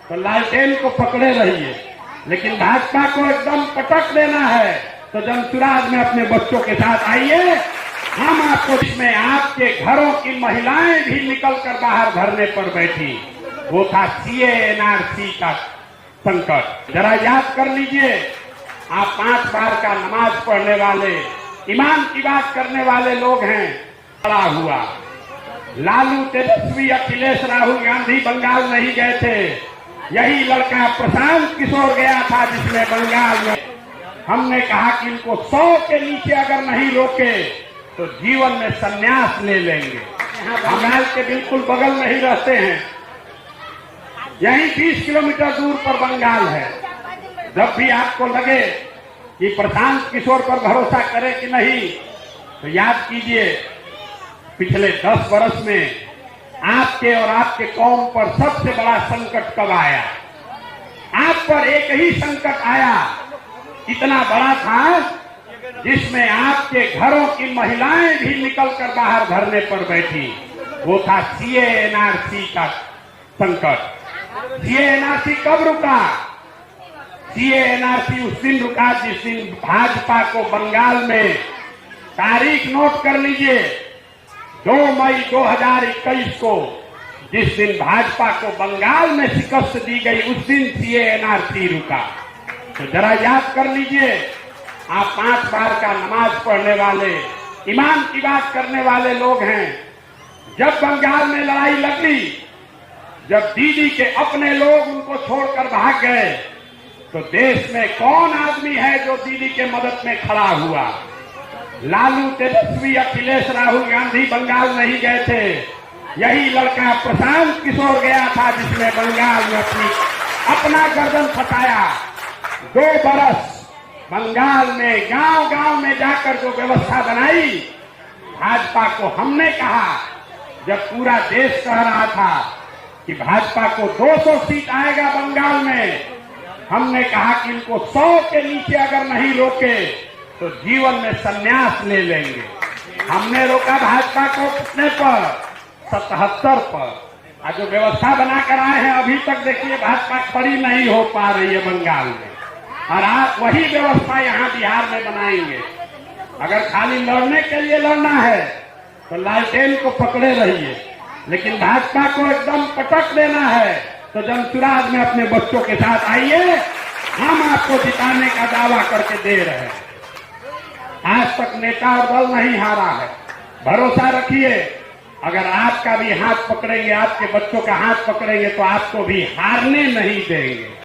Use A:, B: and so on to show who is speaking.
A: तो लालटेन को पकड़े रहिए, लेकिन भाजपा को एकदम पटक देना है तो जनसुराज में अपने बच्चों के साथ आइए। हम आपको इसमें आपके घरों की महिलाएं भी निकलकर बाहर धरने पर बैठी। वो था सीए एनआरसी का संकट। जरा याद कर लीजिए, आप 5 बार का नमाज पढ़ने वाले, ईमान की बात करने वाले लोग हैं। बड़ा हुआ लालू, तेजस्वी, अखिलेश, राहुल गांधी बंगाल नहीं गए थे। यही लड़का प्रशांत किशोर गया था, जिसने बंगाल में हमने कहा कि इनको 100 के नीचे अगर नहीं रोके तो जीवन में संन्यास ले लेंगे। यहाँ बंगाल के बिल्कुल बगल में ही रहते हैं, यहीं 20 किलोमीटर दूर पर बंगाल है। जब भी आपको लगे कि प्रशांत किशोर पर भरोसा करें कि नहीं, तो याद कीजिए पिछले 10 वर्ष में आपके और आपके कौम पर सबसे बड़ा संकट कब आया? आप पर एक ही संकट आया, इतना बड़ा था, जिसमें आपके घरों की महिलाएं भी निकलकर बाहर धरने पर बैठी। वो था सीए एनआरसी का संकट। सीए एनआरसी कब रुका? सीए एनआरसी उस दिन रुका जिस दिन भाजपा को बंगाल में, तारीख नोट कर लीजिए, 2 मई 2021 को, जिस दिन भाजपा को बंगाल में शिकस्त दी गई, उस दिन सीए एनआरसी रुका। तो जरा याद कर लीजिए, आप 5 बार का नमाज पढ़ने वाले, ईमान की बात करने वाले लोग हैं। जब बंगाल में लड़ाई लगी, जब दीदी के अपने लोग उनको छोड़कर भाग गए, तो देश में कौन आदमी है जो दीदी के मदद में खड़ा हुआ? लालू, तेजस्वी, अखिलेश, राहुल गांधी बंगाल नहीं गए थे। यही लड़का प्रशांत किशोर गया था, जिसने बंगाल में अपना गर्दन फटाया। 2 बरस बंगाल में गांव-गांव में जाकर जो व्यवस्था बनाई, भाजपा को हमने कहा, जब पूरा देश कह रहा था कि भाजपा को 200 सीट आएगा बंगाल में, हमने कहा कि इनको 100 के नीचे अगर नहीं रोके तो जीवन में संन्यास ले लेंगे। हमने रोका भाजपा को कितने पर? 77 पर। आज जो व्यवस्था बनाकर आए हैं, अभी तक देखिए भाजपा खड़ी नहीं हो पा रही है बंगाल में, और आप वही व्यवस्था यहाँ बिहार में बनाएंगे। अगर खाली लड़ने के लिए लड़ना है तो लालटेन को पकड़े रहिए, लेकिन भाजपा को एकदम पटक देना है तो जनसुराज में अपने बच्चों के साथ आइए। हम आपको जिताने का दावा करके दे रहे हैं। आज तक नेता और दल नहीं हारा है, भरोसा रखिए। अगर आपका भी हाथ पकड़ेंगे, आपके बच्चों का हाथ पकड़ेंगे, तो आपको भी हारने नहीं देंगे।